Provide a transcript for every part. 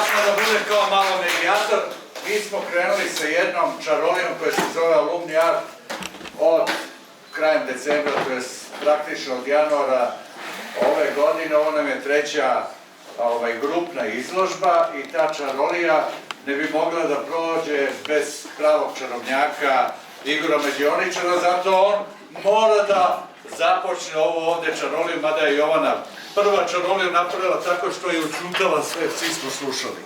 smo da bude kao malo medijator. Mi smo krenuli sa jednom čarolijom koja se zove Alumni Art od krajem decembra, to je praktično od januara ove godine. Ovo nam je treća grupna izložba i ta čarolija ne bi mogla da prođe bez pravog čarobnjaka Igora Međioničara, zato on mora da započne ovo ovde čaroliju, mada je Jovana prva čaroliju napravila tako što je učutala sve, svi smo slušali.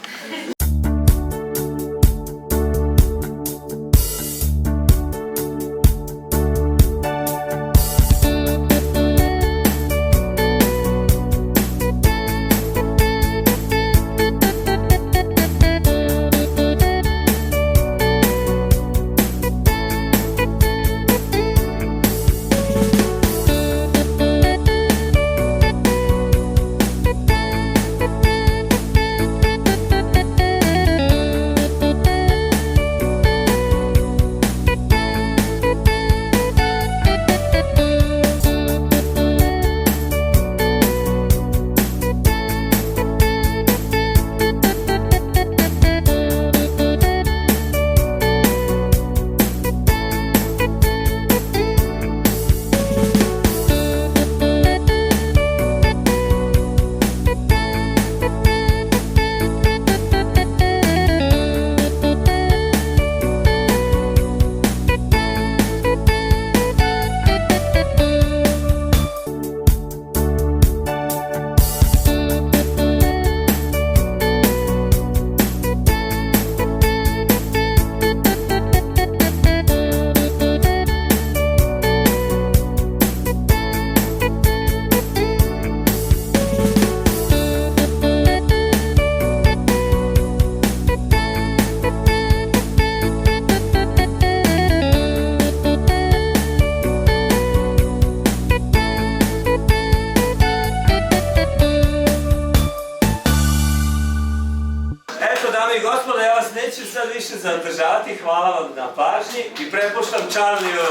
Gospodo, ja vas neću sad više zadržavati, hvala vam na pažnji i prepuštam Čarliju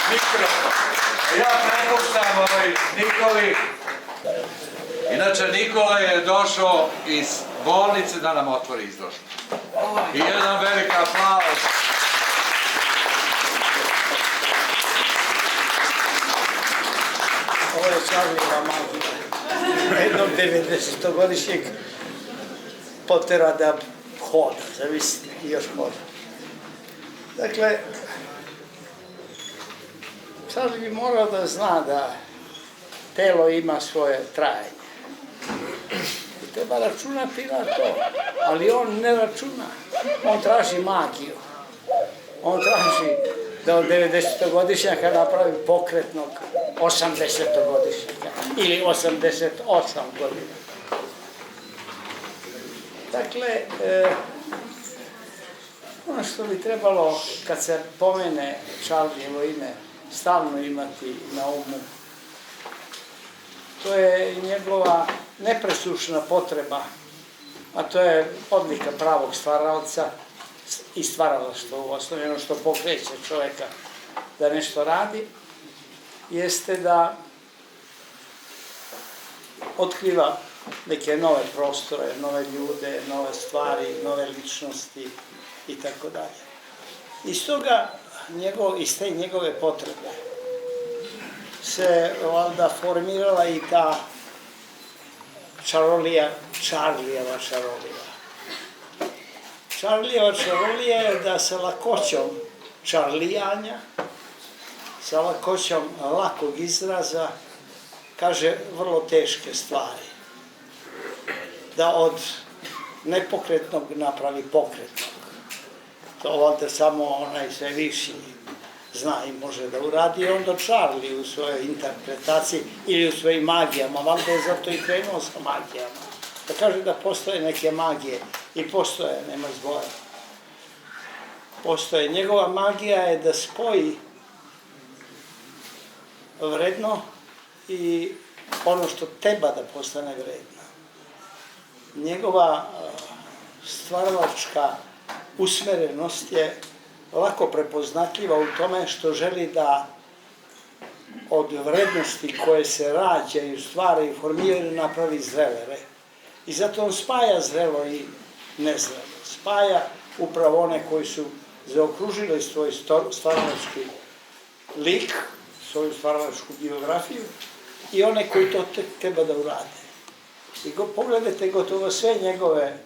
mikrofon. Ja prepuštam Nikoli. Inače, Nikola je došao iz bolnice da nam otvori izložbu. I jedan velik aplauz. Ovo je Čarlijeva magija. Jednog 90-godišnjeg potera da hoda, zavisite, i još hoda. Dakle, Čarli bi morao da zna da telo ima svoje trajanje. I treba računati na to, ali on ne računa. On traži magiju. On traži da od 90-godišnjaka napravi pokretnog 80-godišnjaka ili 88 godina. Dakle, ono što bi trebalo, kad se pomene Čarlijevo ime, stalno imati na umu, to je njegova nepresušna potreba, a to je odlika pravog stvaralca i stvaralaštva u osnovi, ono što pokreće čoveka da nešto radi, jeste da otkriva neke nove prostore, nove ljude, nove stvari, nove ličnosti i tako dalje. Iz toga, iz te njegove potrebe se valjda formirala i ta čarolija, Čarlijeva čarolija. Čarlijeva čarolija je da sa lakoćom čarlijanja, sa lakoćom lakog izraza, kaže vrlo teške stvari. Da od nepokretnog napravi pokretnog. To valjda samo onaj sve viši zna i može da uradi, onda Čarli u svojoj interpretaciji ili u svojim magijama, valjda je zato i krenuo sa magijama. Da kaže da postoje neke magije i postoje, nema zbora. Postoje. Njegova magija je da spoji vredno i ono što treba da postane vredno. Njegova stvaralačka usmerenost je lako prepoznatljiva u tome što želi da od vrednosti koje se rađaju, stvaraju, formiraju, napravi zrelere I zato on spaja zrelo i nezrelo. Spaja upravo one koji su zaokružili svoj stvaralački lik, svoju stvaralačku biografiju i one koji to treba da urade. I pogledajte, gotovo sve njegove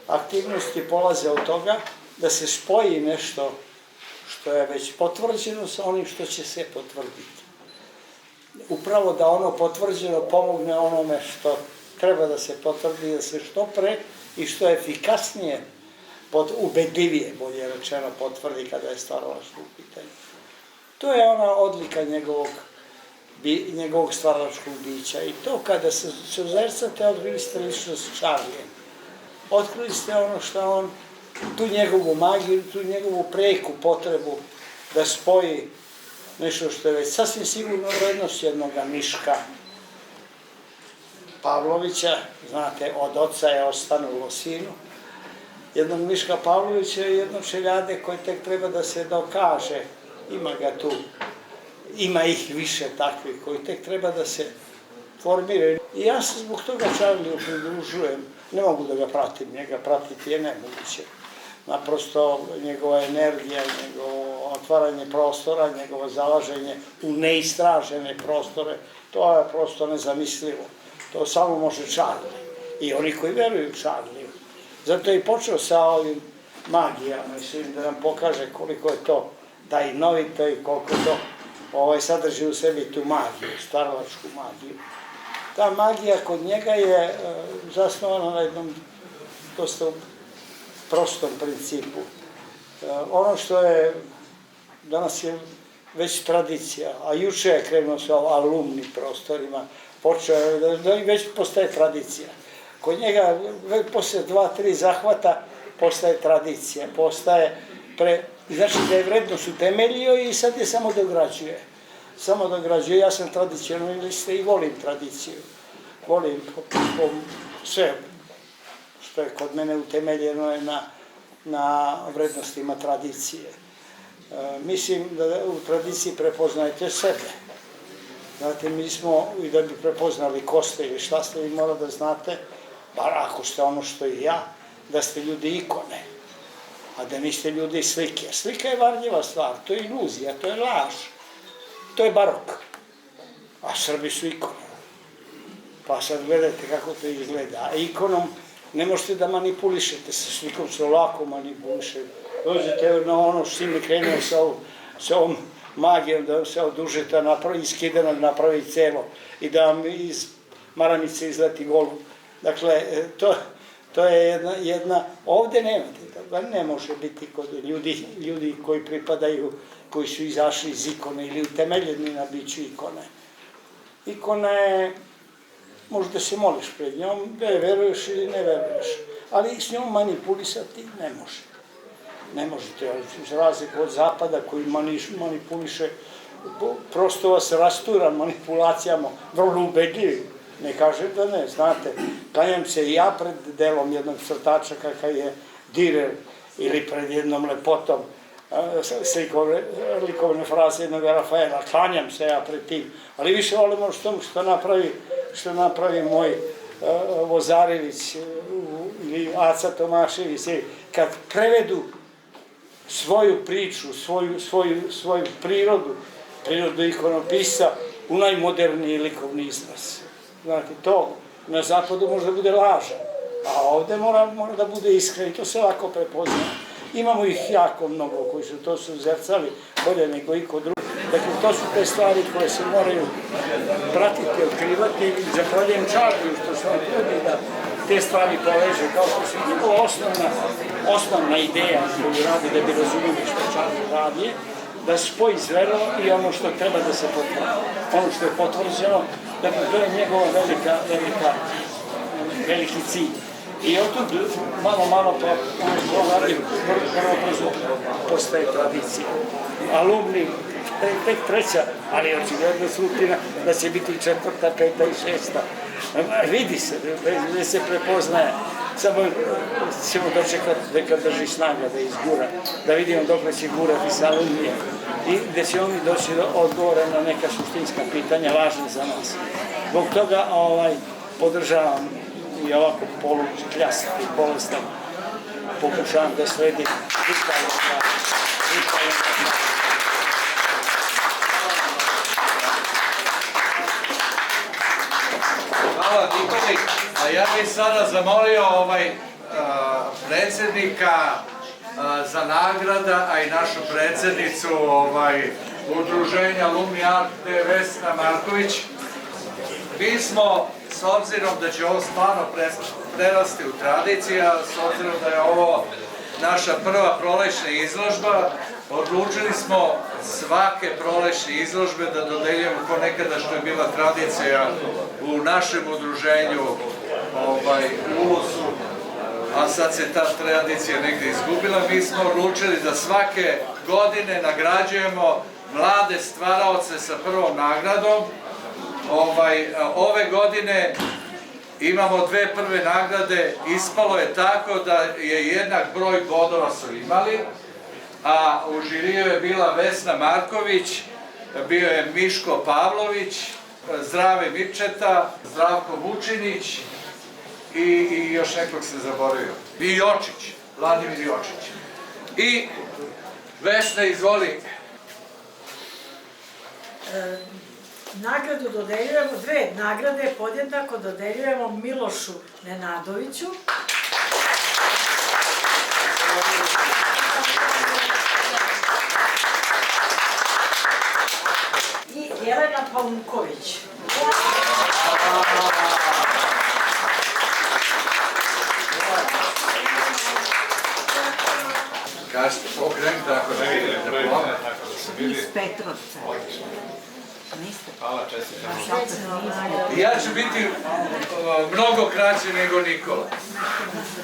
aktivnosti polaze od toga da se spoji nešto što je već potvrđeno sa onim što će se potvrditi. Upravo da ono potvrđeno pomogne onome što treba da se potvrdi, da se što pre i što efikasnije, ubedljivije, bolje rečeno, potvrdi kada je stvaralaštvo u pitanju. To je ona odlika njegovog stvaralačkog bića. I to kada se ozercate, otkrili ste ličnost Charlija. Otkrili ste ono što on, tu njegovu magiju, tu njegovu preku potrebu da spoji nešto što je već sasvim sigurno vrednost jednog Miška Pavlovića, znate, od oca je ostanulo sinu, jednog Miška Pavlovića i jednog Čeljade koji tek treba da se dokaže, ima ga tu, ima ih više takvih koji tek treba da se formiraju. I ja se zbog toga Charliju pridružujem, ne mogu da ga pratim, njega pratiti je nemoguće. Naprosto njegova energija, njegovo otvaranje prostora, njegovo zalaženje u neistražene prostore, to je prosto nezamislivo. To samo može Charlie i oni koji veruju Charliju. Zato je i počeo sa ovim magijama, mislim da nam pokaže koliko je to tajnovito i koliko to sadrži u sebi tu magiju, stvaralačku magiju. Ta magija kod njega je zasnovana na jednom dosta prostom principu. Ono što je danas je već tradicija, a juče je krenuo sa alumni prostorima, počeo je da već postaje tradicija. Kod njega posle 2-3 zahvata postaje tradicija, znači da je vrednost utemeljio i sad je samo dograđuje. Samo dograđuje, ja sam tradicionalista i volim tradiciju. Volim sve što je kod mene utemeljeno je na vrednostima tradicije. Mislim da u tradiciji prepoznajete sebe. Znate, mi smo, i da bi prepoznali ko ste ili šta ste, vi mora da znate, bar ako ste ono što i ja, da ste ljudi ikone, a da niste ljudi slike. Slika je varljiva stvar, to je iluzija, to je laž, to je barok, a Srbi su ikone. Pa sad gledajte kako to izgleda. A ikonom ne možete da manipulišete, sa slikom se lako manipuliše. Dođete na ono što mi krenuo sa ovom magijom, da se odužete, iz kidanog napravi celo i da vam iz maramice izleti golub. Dakle, to je jedna, ovde nemate, ne može biti kod ljudi koji pripadaju, koji su izašli iz ikone ili utemeljeni na biću ikone. Ikona je, možda se moliš pred njom, da je veruješ ili ne veruješ, ali s njom manipulisati ne može. Ne možete, za razliku od zapada koji manipuliše, prosto vas rastura manipulacijama, vrlo ubedljivi. Ne kažem da ne, znate, klanjam se i ja pred delom jednog crtača kakav je Dürer ili pred jednom lepotom likovne fraze jednog Rafaela, klanjam se ja pred tim, ali više volimo što napravi moj Vozarević ili Aca Tomašević, kad prevedu svoju priču, svoju prirodu ikonopisa u najmoderniji likovni izraz. Znate, to na zapadu može da bude laža, a ovde mora da bude iskren i to se lako prepozna. Imamo ih jako mnogo koji su to zrcali bolje nego iko drugi. Dakle, to su te stvari koje se moraju pratiti, otkrivati i zahvaljujem Charliju što se on trudi da te stvari poveže, kao što se njegova osnovna ideja koju radi da bi razumili što Charlie radi, da spoji zrelo i ono što treba da se potvrdi. Ono što je potvrđeno, dakle, to je njegova veliki cilj. I otud malo to radi vrlo brzo postaje tradicija. Alumni, tek treća, ali očigledno slutina da će biti 4., 5. i 6. Vidi se, da se prepoznaje. Samo ćemo dočekati da drži snaga, da izgura, da vidimo dok će gurati sa alumnije i da će oni doći do odgovora na neka suštinska pitanja važna za nas. Zbog toga podržavam i ovako polukljasati, bolestan, pokušavam da sledim vitalno zdravlje. Hvala Nikoli, a ja bih sada zamolio predsjednika za nagrada, a i našu predsjednicu udruženja Alumni Art Vesna Marković. Mi smo, s obzirom da će ovo stvarno prerasti u tradiciju, a s obzirom da je ovo naša prva prolećna izložba, odlučili smo svake prolećne izložbe da dodeljujemo ko nekada što je bila tradicija u našem udruženju u Ulusu, a sad se ta tradicija negdje izgubila. Mi smo odlučili da svake godine nagrađujemo mlade stvaraoce sa prvom nagradom. Ove godine imamo dve prve nagrade, ispalo je tako da je jednak broj bodova su imali, a u žiriju je bila Vesna Marković, bio je Miško Pavlović, Zdrave Mirčeta, Zdravko Vučinić i još nekog se zaboravio. I Jočić, Vladimir Jočić. I Vesna, izvoli. Nagradu dodeljujemo, dve nagrade podjednako dodeljujemo Milošu Nenadoviću. I Jelena Paunković. Kažete, pokreni tako da vidite. Iz Petrovca. Niste? Hvala, čestitam. Ja ću biti mnogo kraće nego Nikola.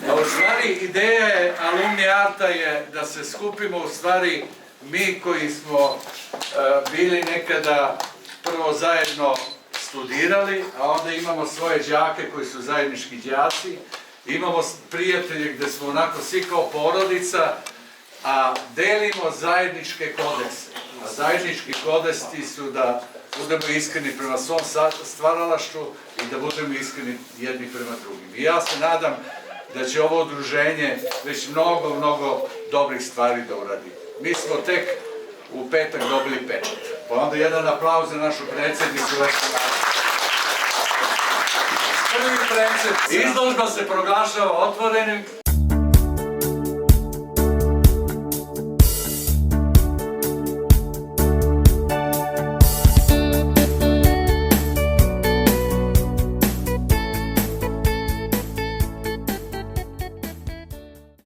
A u stvari ideja je Alumni Arta je da se skupimo u stvari mi koji smo bili nekada prvo zajedno studirali, a onda imamo svoje đake koji su zajednički đaci, imamo prijatelje gde smo onako svi kao porodica, a delimo zajedničke kodekse. A zajednički kodeksi su da budemo iskreni prema svom stvaralaštvu i da budemo iskreni jedni prema drugim. I ja se nadam da će ovo udruženje već mnogo dobrih stvari da uradi. Mi smo tek u petak dobili pečat. Pa onda jedan aplauz za našu predsjednicu Vesnu Marković. Prvi predsjednik. Izložba se proglašava otvorenim